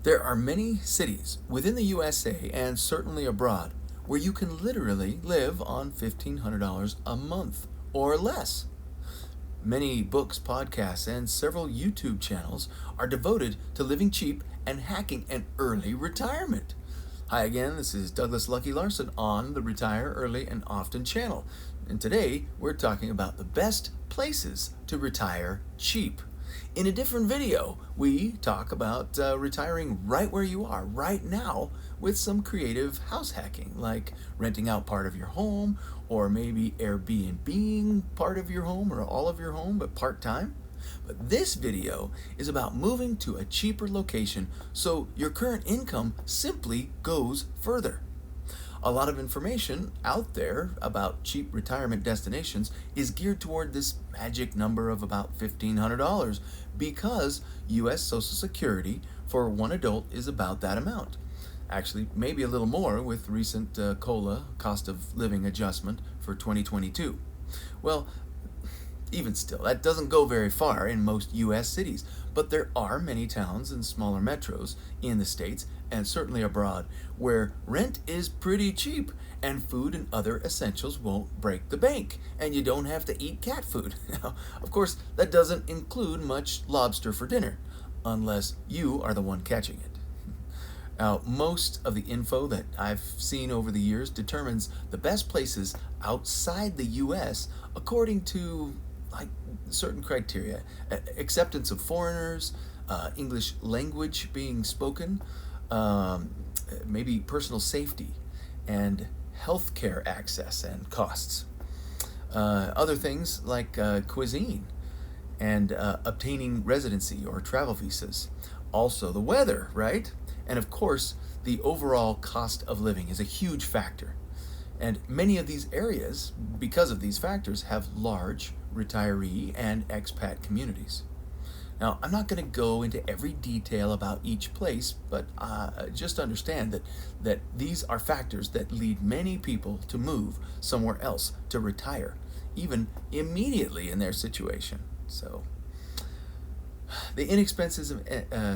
There are many cities within the USA and certainly abroad where you can literally live on $1,500 a month or less. Many books, podcasts, and several YouTube channels are devoted to living cheap and hacking an early retirement. Hi again, this is Douglas Lucky Larson on the Retire Early and Often channel. And today we're talking about the best places to retire cheap. In a different video, we talk about retiring right where you are, right now, with some creative house hacking, like renting out part of your home, or maybe Airbnb part of your home, or all of your home, but part-time. But this video is about moving to a cheaper location so your current income simply goes further. A lot of information out there about cheap retirement destinations is geared toward this magic number of about $1,500 because U.S. Social Security for one adult is about that amount. Actually, maybe a little more with recent COLA, cost of living adjustment for 2022. Well, even still, that doesn't go very far in most U.S. cities, but there are many towns and smaller metros in the States and certainly abroad where rent is pretty cheap and food and other essentials won't break the bank and you don't have to eat cat food. Now, of course, that doesn't include much lobster for dinner, unless you are the one catching it. Now, most of the info that I've seen over the years determines the best places outside the U.S. according to certain criteria: acceptance of foreigners, English language being spoken, maybe personal safety, and healthcare access and costs. Other things like cuisine and obtaining residency or travel visas. Also the weather, right? And of course, the overall cost of living is a huge factor. And many of these areas, because of these factors, have large retiree and expat communities. Now, I'm not going to go into every detail about each place, but just understand that these are factors that lead many people to move somewhere else to retire, even immediately in their situation. So, the inexpensive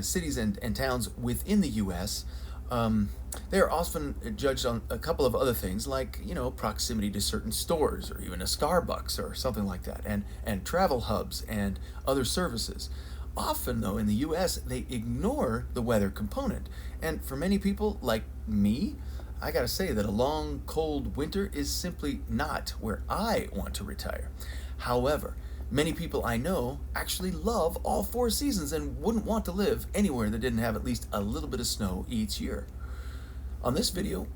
cities and towns within the U.S., they're often judged on a couple of other things, like, proximity to certain stores or even a Starbucks or something like that, and travel hubs and other services. Often, though, in the U.S., they ignore the weather component. And for many people like me, I gotta say that a long, cold winter is simply not where I want to retire. However, many people I know actually love all four seasons and wouldn't want to live anywhere that didn't have at least a little bit of snow each year. On this video,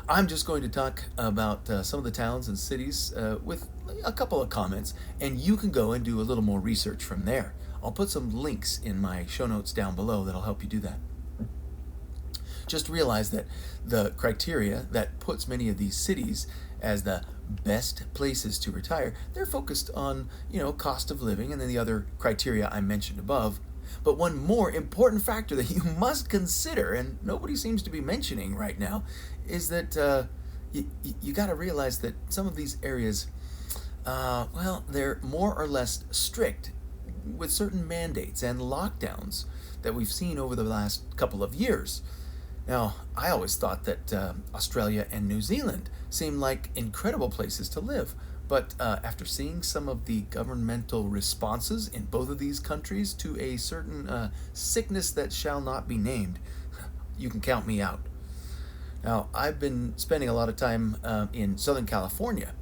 I'm just going to talk about some of the towns and cities with a couple of comments, and you can go and do a little more research from there. I'll put some links in my show notes down below that'll help you do that. Just realize that the criteria that puts many of these cities as the best places to retire, they're focused on, cost of living and then the other criteria I mentioned above. But one more important factor that you must consider, and nobody seems to be mentioning right now, is that you got to realize that some of these areas, they're more or less strict with certain mandates and lockdowns that we've seen over the last couple of years. Now, I always thought that Australia and New Zealand seemed like incredible places to live, but after seeing some of the governmental responses in both of these countries to a certain sickness that shall not be named, you can count me out. Now, I've been spending a lot of time in Southern California,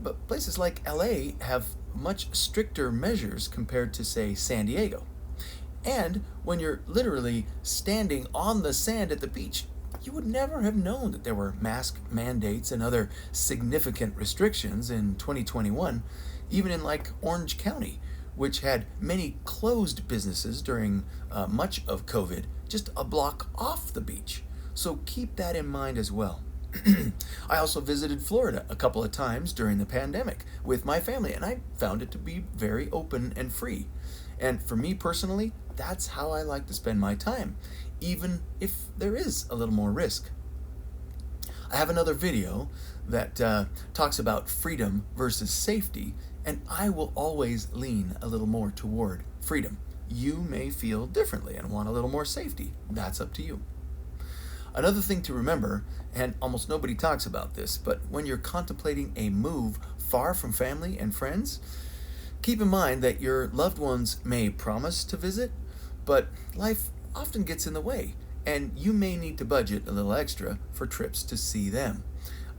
but places like LA have much stricter measures compared to, say, San Diego. And when you're literally standing on the sand at the beach, you would never have known that there were mask mandates and other significant restrictions in 2021, even in like Orange County, which had many closed businesses during much of COVID, just a block off the beach. So keep that in mind as well. I also visited Florida a couple of times during the pandemic with my family, and I found it to be very open and free. And for me personally, that's how I like to spend my time, even if there is a little more risk. I have another video that talks about freedom versus safety, and I will always lean a little more toward freedom. you may feel differently and want a little more safety. That's up to you. Another thing to remember, and almost nobody talks about this, but when you're contemplating a move far from family and friends, keep in mind that your loved ones may promise to visit, but life often gets in the way, and you may need to budget a little extra for trips to see them.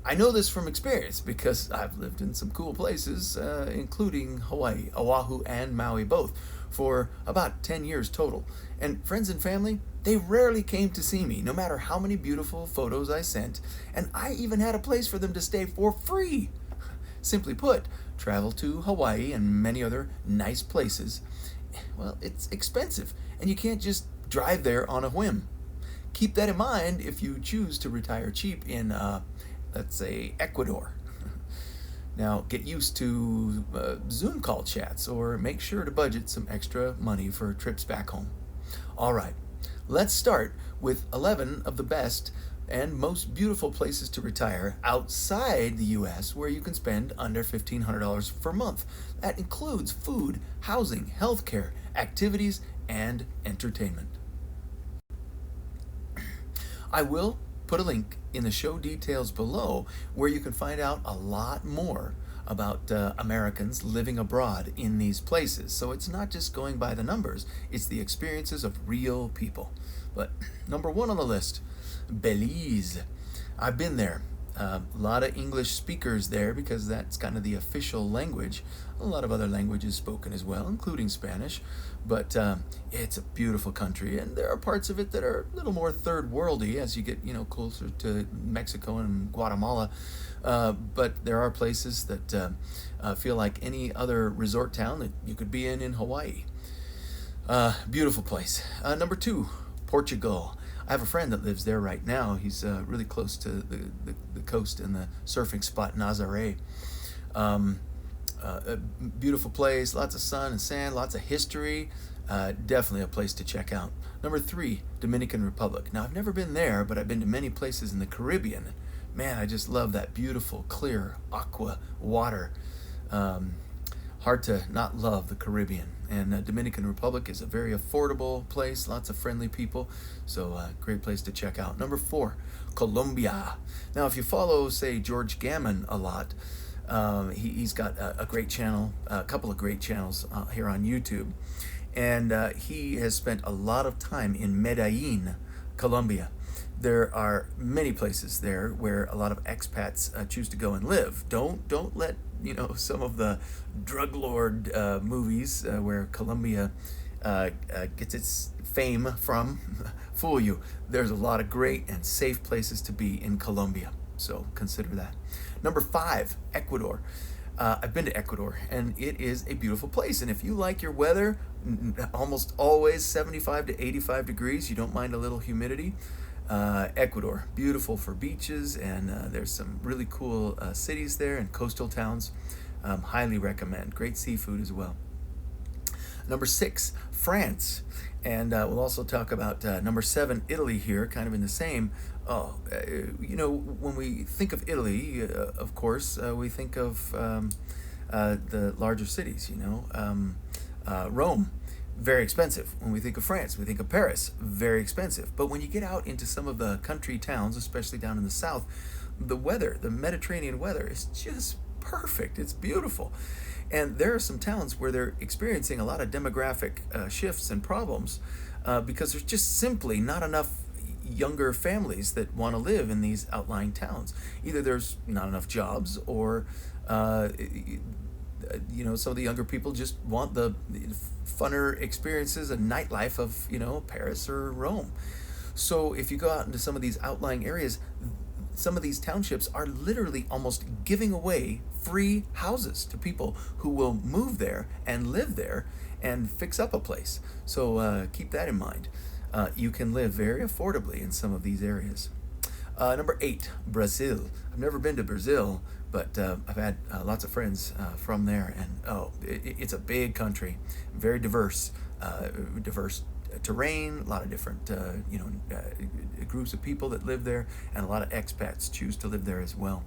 I know this from experience because I've lived in some cool places, including Hawaii, Oahu, and Maui both, for about 10 years total. And friends and family, they rarely came to see me, no matter how many beautiful photos I sent, and I even had a place for them to stay for free. Simply put, travel to Hawaii and many other nice places, well, it's expensive, and you can't just drive there on a whim. Keep that in mind if you choose to retire cheap in let's say Ecuador. Now, get used to Zoom call chats, or make sure to budget some extra money for trips back home. All right, let's start with 11 of the best and most beautiful places to retire outside the U.S. where you can spend under $1,500 per month. That includes food, housing, healthcare, activities, and entertainment. I will put a link in the show details below where you can find out a lot more about Americans living abroad in these places. So it's not just going by the numbers, it's the experiences of real people. But number one on the list, Belize. I've been there. A lot of English speakers there because that's kind of the official language. A lot of other languages spoken as well, including Spanish. But it's a beautiful country, and there are parts of it that are a little more third worldy as you get closer to Mexico and Guatemala. But there are places that feel like any other resort town that you could be in Hawaii. Beautiful place. Number two, Portugal. I have a friend that lives there right now. He's really close to the coast and the surfing spot Nazaré. A beautiful place, lots of sun and sand, lots of history. Definitely a place to check out. Number three, Dominican Republic. Now, I've never been there, but I've been to many places in the Caribbean. Man, I just love that beautiful, clear aqua water. Hard to not love the Caribbean. And Dominican Republic is a very affordable place, lots of friendly people, so great place to check out. Number four, Colombia. Now, if you follow, say, George Gammon a lot, he's got a great channel, a couple of great channels here on YouTube, and he has spent a lot of time in Medellin, Colombia. There are many places there where a lot of expats choose to go and live. Don't let some of the drug lord movies where Colombia gets its fame from fool you. There's a lot of great and safe places to be in Colombia, so consider that. Number five, Ecuador. I've been to Ecuador, and it is a beautiful place. And if you like your weather, almost always 75 to 85 degrees, you don't mind a little humidity, Ecuador, beautiful for beaches, and there's some really cool cities there and coastal towns. Highly recommend. Great seafood as well. Number six, France. And we'll also talk about number seven, Italy here, kind of in the same. When we think of Italy, of course, we think of the larger cities, Rome, very expensive. When we think of France, we think of Paris, very expensive. But when you get out into some of the country towns, especially down in the south, the weather, the Mediterranean weather, is just perfect. It's beautiful. And there are some towns where they're experiencing a lot of demographic shifts and problems because there's just simply not enough younger families that want to live in these outlying towns. Either there's not enough jobs, or some of the younger people just want the funner experiences and nightlife of Paris or Rome. So if you go out into some of these outlying areas, some of these townships are literally almost giving away free houses to people who will move there and live there and fix up a place. So keep that in mind. You can live very affordably in some of these areas. Number eight, Brazil. I've never been to Brazil, but I've had lots of friends from there, and it's a big country, very diverse terrain, a lot of different groups of people that live there, and a lot of expats choose to live there as well.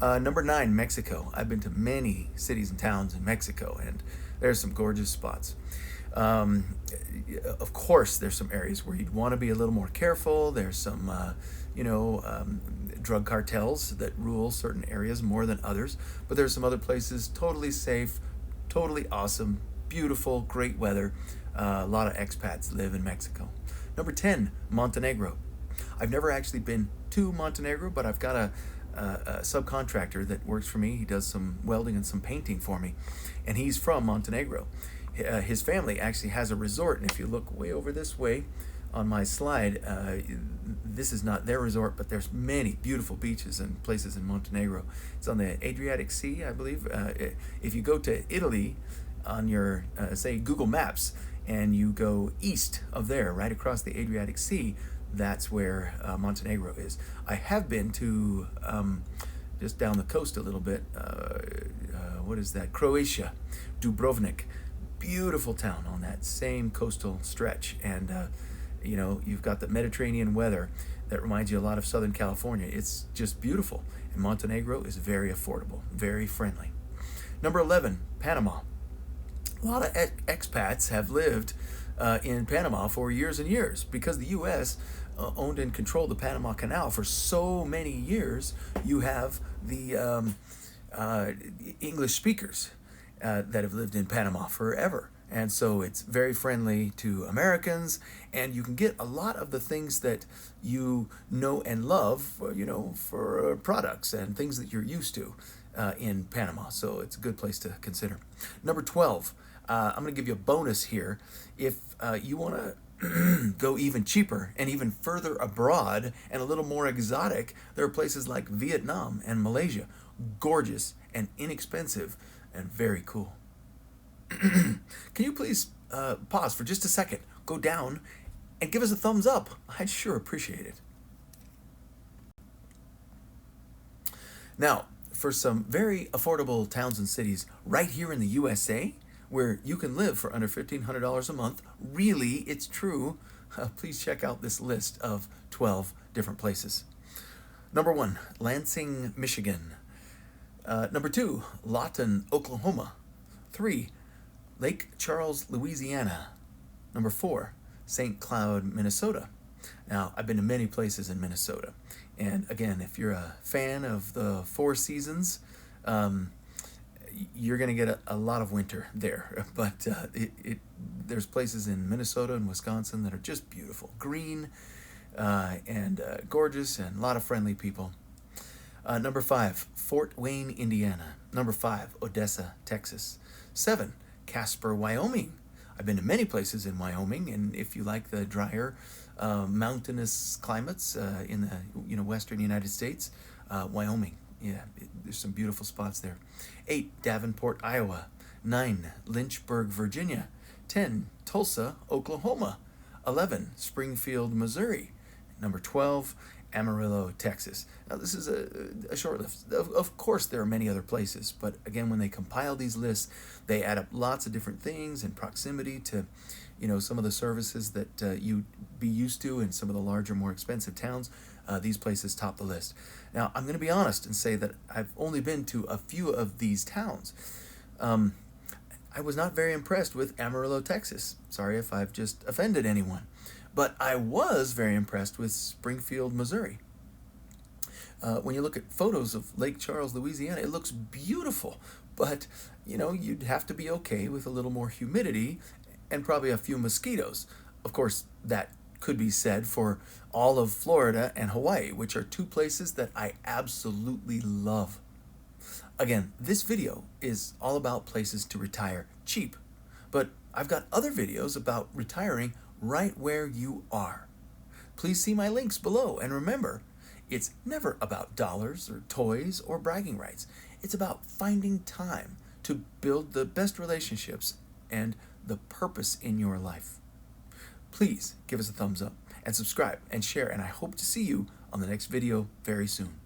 Number nine, Mexico. I've been to many cities and towns in Mexico, and there's some gorgeous spots. Um, of course, there's some areas where you'd want to be a little more careful. There's some, drug cartels that rule certain areas more than others. But there's some other places totally safe, totally awesome, beautiful, great weather. A lot of expats live in Mexico. Number 10, Montenegro. I've never actually been to Montenegro, but I've got a subcontractor that works for me. He does some welding and some painting for me, and he's from Montenegro. His family actually has a resort, and if you look way over this way on my slide, this is not their resort, but there's many beautiful beaches and places in Montenegro. It's on the Adriatic Sea, I believe. If you go to Italy on your, say, Google Maps, and you go east of there, right across the Adriatic Sea, that's where Montenegro is. I have been to just down the coast a little bit. What is that? Croatia, Dubrovnik. Beautiful town on that same coastal stretch. And, you've got the Mediterranean weather that reminds you a lot of Southern California. It's just beautiful. And Montenegro is very affordable, very friendly. Number 11, Panama. A lot of expats have lived in Panama for years and years because the U.S. Owned and controlled the Panama Canal for so many years. You have the English speakers that have lived in Panama forever. And so it's very friendly to Americans, and you can get a lot of the things that you know and love, for products and things that you're used to in Panama. So it's a good place to consider. Number 12, I'm going to give you a bonus here. If you want to go even cheaper and even further abroad and a little more exotic, there are places like Vietnam and Malaysia. Gorgeous and inexpensive and very cool. Can you please pause for just a second, go down, and give us a thumbs up? I'd sure appreciate it. Now, for some very affordable towns and cities right here in the USA, where you can live for under $1,500 a month, really, it's true, please check out this list of 12 different places. Number 1, Lansing, Michigan. Number 2, Lawton, Oklahoma. 3, Lake Charles, Louisiana. Number 4, St. Cloud, Minnesota. Now, I've been to many places in Minnesota. And again, if you're a fan of the Four Seasons, you're going to get a lot of winter there. But there's places in Minnesota and Wisconsin that are just beautiful. Green and gorgeous, and a lot of friendly people. Number 5, Fort Wayne, Indiana. Number 5, Odessa, Texas. 7, Casper, Wyoming. I've been to many places in Wyoming, and if you like the drier, mountainous climates in the western United States, Wyoming, there's some beautiful spots there. 8, Davenport, Iowa. 9, Lynchburg, Virginia. 10, Tulsa, Oklahoma. 11, Springfield, Missouri. Number 12, Amarillo, Texas. Now, this is a short list. Of course, there are many other places, but again, when they compile these lists, they add up lots of different things in proximity to, some of the services that you'd be used to in some of the larger, more expensive towns. These places top the list. Now, I'm going to be honest and say that I've only been to a few of these towns. I was not very impressed with Amarillo, Texas. Sorry if I've just offended anyone. But I was very impressed with Springfield, Missouri. When you look at photos of Lake Charles, Louisiana, it looks beautiful. But, you'd have to be okay with a little more humidity and probably a few mosquitoes. Of course, that could be said for all of Florida and Hawaii, which are two places that I absolutely love. Again, this video is all about places to retire cheap. But I've got other videos about retiring right where you are. Please see my links below, and remember, it's never about dollars or toys or bragging rights. It's about finding time to build the best relationships and the purpose in your life. Please give us a thumbs up and subscribe and share, and I hope to see you on the next video very soon.